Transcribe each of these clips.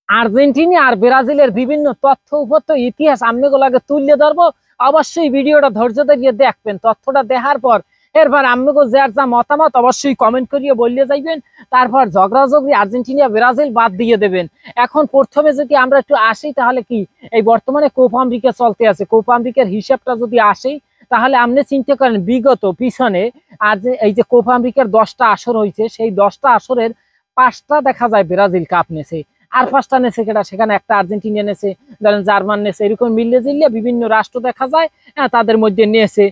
Argentina আর ব্রাজিলের বিভিন্ন তথ্য উপত্য ইতিহাস আমনেগুলোকে তুলে ধরবো। অবশ্যই ভিডিওটা ধৈর্য ধরিয়ে দেখবেন, তথ্যটা দেখার পর এরপর আমনেগো যার যা মতামত অবশ্যই কমেন্ট করিয়ে বললে যাইবেন। তারপর ঝগড়াঝগড়ি আর্জেন্টিনা ব্রাজিল বাদ দিয়ে দেবেন। এখন প্রথমে যদি আমরা একটু আসি তাহলে কি এই বর্তমানে কোপা আমেরিকা চলতে আছে, কোপা আমেরিকার হিসাবটা যদি আসি তাহলে আপনি চিন্তা করেন বিগত পিছনে আর যে এই যে কোপা আমেরিকার 10টা আসর হয়েছে, সেই 10টা আসরের 5টা দেখা যায় ব্রাজিল কাপ নেছে, আর 5টা নেছে কেটা, সেখানে একটা আর্জেন্টিনা নেছে, ধরেন জার্মান নেছে, এরকম মিললে জিললে বিভিন্ন রাষ্ট্র দেখা যায় তাদের মধ্যে নেছে,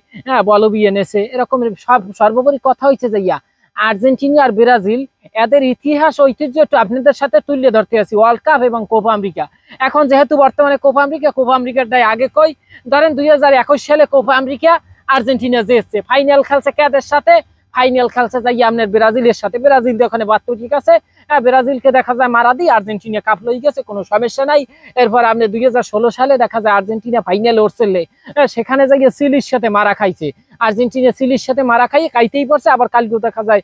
বলবিয়ে নেছে, এরকম সব সর্বোপরি কথা হয়েছে যে আর্জেন্টিনা আর ব্রাজিল এদের ইতিহাস ঐতিহ্য একটু আপনাদের সাথে তুলে ধরতে আছি, ওয়ার্ল্ড কাপ এবং কোপা আমেরিকা। এখন যেহেতু বর্তমানে কোপা আমেরিকাটাই আগে কই, ধরেন 2021 সালে কোপা আমেরিকা আর্জেন্টিনা জিতছে, ফাইনাল খেলছে কাদের সাথে, ফাইনাল খেলছে যাই আপনার ব্রাজিলের সাথে, ব্রাজিল ওখানে বাদ ঠিক আছে, ব্রাজিলকে দেখা যায় মারা দিয়ে আর্জেন্টিনা কাপ লই গেছে, কোনো সমস্যা নাই। এরপর আপনি 2016 সালে দেখা যায় আর্জেন্টিনা ফাইনালে উঠছিল, সেখানে যাই চিলির সাথে মারা খাইছে, আর্জেন্টিনা চিলির সাথে মারা খাইয়ে কাইতেই পড়ছে, আবার কালকেও দেখা যায়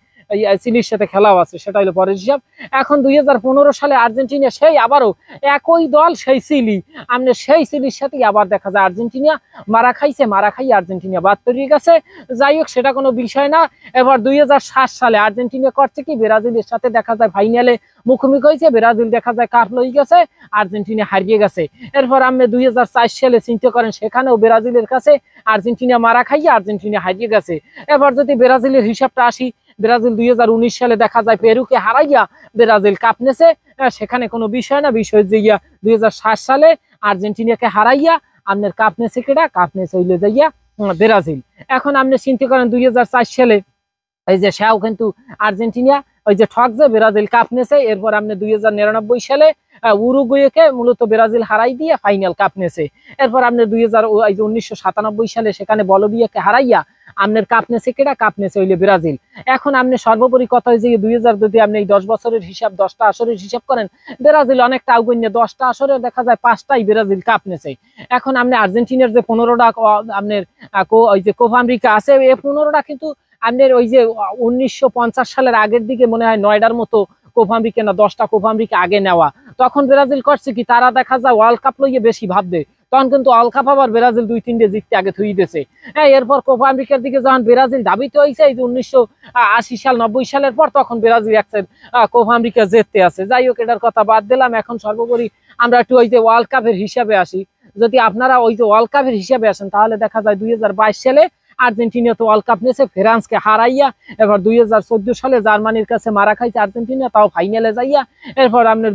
চিলির সাথে খেলাও আছে, সেটা হলো পরের হিসাব। এখন 2015 সালে আর্জেন্টিনা সেই আবারও একই দল সেই চিলি, আপনি সেই চিলির সাথে আবার দেখা যায় আর্জেন্টিনা মারা খাইছে, মারা খাইয়ে আর্জেন্টিনা বাদ তৈরি গেছে। যাই হোক সেটা কোনো বিষয় না। এবার 2007 সালে আর্জেন্টিনা করছে কি ব্রাজিলের সাথে দেখা যায় ফাইনালে মুখোমুখি হয়েছে, ব্রাজিল দেখা যায় কাপ লই গেছে, আর্জেন্টিনা হারিয়ে গেছে। এরপর আপনি 2004 সালে চিন্তা করেন, সেখানেও ব্রাজিলের কাছে আর্জেন্টিনা মারা খাইয়ে আর্জেন্টিনা হারিয়ে গেছে। এবার যদি ব্রাজিলের হিসাবটা আসি, ব্রাজিল 2019 সালে দেখা যায় পেরুকে হারাইয়া ব্রাজিল কাপ নেছে, সেখানে কোনো বিষয় না, বিষয় যে 2007 সালে আর্জেন্টিনাকে হারাইয়া আপনার কাপ নেছে কেটা, কাপ নেছে হইলে যাইয়া ব্রাজিল। এখন আপনি চিন্তা করেন 2004 সালে এই যে সেও কিন্তু আর্জেন্টিনা ওই যে ঠক যে ব্রাজিল কাপ নেছে। এরপর আপনি 2099 সালে উরুগুয়েকে মূলত ব্রাজিল হারাই দিয়ে ফাইনাল কাপ নেছে। এরপর আপনি 1997 সালে সেখানে বলবিয়াকে হারাইয়া আপনার কাপ নেছে কেটা, কাপ নেছে হইলে ব্রাজিল। এখন আপনি সর্বোপরি কথা হয়েছে 2000 যদি আপনি এই 10 বছরের হিসাব 10টা আসরের হিসাব করেন, ব্রাজিল অনেকটা আগুন্য, 10টা আসরে দেখা যায় 5টাই ব্রাজিল কাপ নেছে। এখন আপনি আর্জেন্টিনার যে 15টা আপনার ওই যে কোপা আমেরিকা আছে, এই 15টা কিন্তু আপনার ওই যে 1950 সালের আগের দিকে মনে হয় 9টার মতো কোপা আমেরিকা না 10টা কোপা আমেরিকা আগে নেওয়া। তখন ব্রাজিল করছে কি, তারা দেখা যায় ওয়ার্ল্ড কাপ লইয়ে বেশি ভাববে, তখন কিন্তু ওয়ার্ল্ড কাপ আবার ব্রাজিল 2-3টে জিততে আগে থুই দিয়েছে। এরপর কোপা আমেরিকার দিকে যখন ব্রাজিল ধাবিত হয়েছে এই যে 1980 সাল 90 সালের পর, তখন ব্রাজিল একসাথে কোপা আমেরিকা জিততে আছে। যাই হোক এটার কথা বাদ দিলাম। এখন সর্বোপরি আমরা একটু ওই যে ওয়ার্ল্ড কাপের হিসাবে আসি। যদি আপনারা ওই যে ওয়ার্ল্ড কাপের হিসাবে আসেন তাহলে দেখা যায় 2022 সালে আর্জেন্টিনা তো ওয়ার্ল্ড কাপ নিয়েছে ফ্রান্সকে হারাইয়া। এবার 2014 সালে জার্মানির কাছে মারা খাইছে আর্জেন্টিনা, তাও ফাইনালে যাইয়া। এরপর আপনার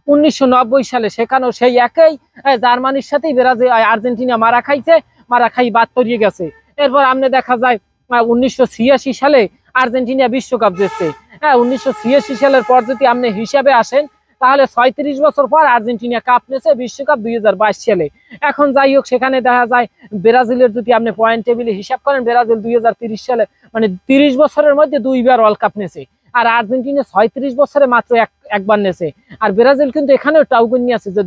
1990 সালে সেখানেও সেই একই জার্মানির সাথেই ব্রাজিল আর্জেন্টিনা মারা খাইছে, মারা খাই বাদ তরিয়ে গেছে। এরপর আপনি দেখা যায় 1986 সালে আর্জেন্টিনা বিশ্বকাপ জিতছে। 1986 সালের পর যদি আপনি হিসাবে আসেন তাহলে 36 বছর পর আর্জেন্টিনা কাপ নিয়েছে বিশ্বকাপ 2022 সালে। এখন যাই হোক সেখানে দেখা যায় ব্রাজিলের যদি আপনি পয়েন্ট টেবিলে হিসাব করেন, ব্রাজিল 2030 সালে মানে 30 বছরের মধ্যে 2বার ওয়ার্ল্ড কাপ নিয়েছে, আর আর্জেন্টিনা 36 বছরে মাত্র একবার নেছে। আর ব্রাজিল কিন্তু এখানেও টাউগুনি আছে যে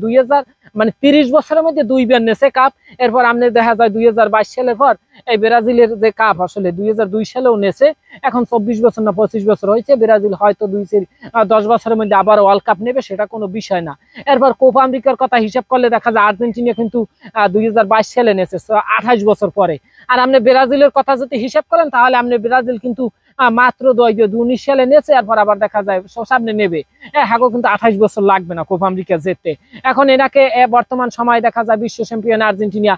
30 বছরের মধ্যে 2বার নেছে কাপ। এরপর আপনি দেখা যায় 2022 সালের পর এই ব্রাজিলের যে কাপ আসলে 2002 সালেও নেছে। এখন 24 বছর না 25 বছর হয়েছে, ব্রাজিল হয়তো 10 বছরের মধ্যে আবার ওয়ার্ল্ড কাপ নেবে, সেটা কোনো বিষয় না। এরপর কোপা আমেরিকার কথা হিসাব করলে দেখা যায় আর্জেন্টিনা কিন্তু 2022 সালে নেছে 28 বছর পরে। আর আপনি ব্রাজিলের কথা যদি হিসাব করেন তাহলে আপনি ব্রাজিল কিন্তু মাত্র 2019 সালে নেছে, এরপর আবার দেখা যায় সামনে নেবে। হ্যাঁ কিন্তু 28 বছর লাগবে না কোপা আমেরিকা জিততে। এখন এনাকে বর্তমান সময় দেখা যায় বিশ্ব চ্যাম্পিয়ন আর্জেন্টিনা,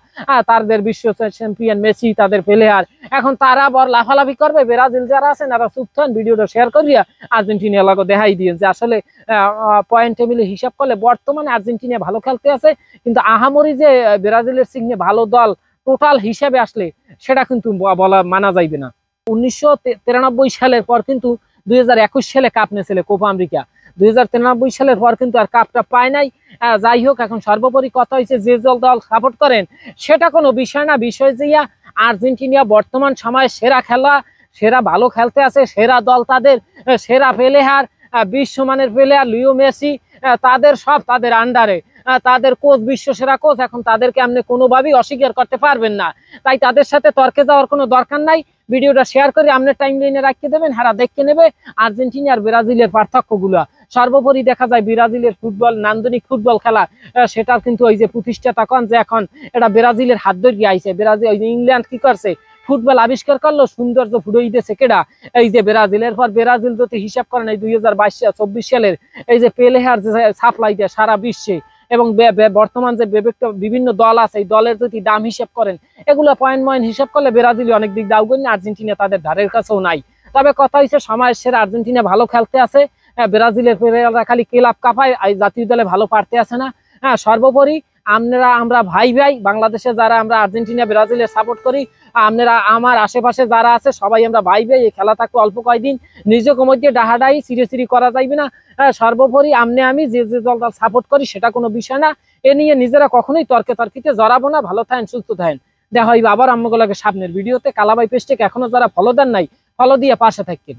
তাদের বিশ্ব চ্যাম্পিয়ন মেসি, তাদের প্লেয়ার। এখন তারা বড় লাফালাফি করবে, ব্রাজিল যারা আছেন তারা চুপ থাকেন, ভিডিওটা শেয়ার করিয়া আর্জেন্টিনা লাগো দেখাই দিয়ে যে আসলে পয়েন্ট টেবিলে হিসাব করলে বর্তমানে আর্জেন্টিনা ভালো খেলতে আছে, কিন্তু আহামরি যে ব্রাজিলের সিগনে ভালো দল টোটাল হিসাবে আসলে সেটা কিন্তু বলা মানা যাইবে না। 1993 সালের পর কিন্তু 2021 সালে কাপ নিয়েছিল কোপা আমেরিকা। 2093 সালের পর কিন্তু আর কাপটা পায় নাই। যাই হোক এখন সর্বোপরি কথা হয়েছে যে দল সাপোর্ট করেন সেটা কোনো বিষয় না, বিষয় যে আর্জেন্টিনা বর্তমান সময়ে সেরা খেলা, সেরা ভালো খেলতে আছে, সেরা দল তাদের, সেরা প্লেয়ার, বিশ্বমানের প্লেয়ার লিও মেসি, তাদের সব তাদের আন্ডারে। তাদের কোচ বিশ্বসেরা কোচ, এখন তাদেরকে আপনি কোনোভাবেই অস্বীকার করতে পারবেন না। তাই তাদের সাথে তর্কে যাওয়ার কোনো দরকার নাই। ভিডিওটা শেয়ার করে আপনার টাইম লাইনে রাখিয়ে দেবেন, হারা দেখে নেবে আর্জেন্টিনা আর ব্রাজিলের পার্থক্যগুলো। সর্বোপরি দেখা যায় ব্রাজিলের ফুটবল, নান্দনিক ফুটবল খেলা, সেটার কিন্তু ওই যে প্রতিষ্ঠাতা কন যে এখন এটা ব্রাজিলের হাত ধরিয়ে আইছে। ব্রাজিল ওই যে ইংল্যান্ড কি করছে, ফুটবল আবিষ্কার করলো, সৌন্দর্য ফুটে দিতেছে কেডা, এই যে ব্রাজিলের। পর ব্রাজিল যদি হিসাব করেন এই 2022-24 সালের এই যে প্লেয়ার যে সাপ্লাই দেয় সারা বিশ্বে, এবং বর্তমান যে বিভিন্ন দল আছে এই দলের যদি দাম হিসাব করেন, এগুলো পয়েন্ট হিসাব করলে ব্রাজিল অনেক দিক দাও করেন, আর্জেন্টিনা তাদের ধারের কাছেও নাই। তবে কথা হচ্ছে সময়ের সেরা আর্জেন্টিনা ভালো খেলতে আছে, ব্রাজিলের প্লেয়াররা খালি ক্লাব কাপায়, জাতীয় দলে ভালো পারতে আছে না। সর্বোপরি আমরা ভাই ভাই, বাংলাদেশে যারা আমরা আর্জেন্টিনা ব্রাজিলের সাপোর্ট করি, আপনারা আমার আশেপাশে যারা আছে সবাই আমরা ভাই ভাই। এই খেলা থাকবে অল্প কয়দিন, নিজেকে মধ্যে ডাহাডাই সিরি করা যাইবে না। সর্বোপরি আমি যে দলটা সাপোর্ট করি সেটা কোনো বিষয় না, এ নিয়ে নিজেরা কখনোই তর্কিতে জড়াবো না। ভালো থাকেন, সুস্থ থাকেন, দেখা হইবে আবার আমগুলোকে সামনের ভিডিওতে। কালাবাই পেজটাকে এখনো যারা ফলো দেন নাই, ফলো দিয়ে পাশে থাকেন।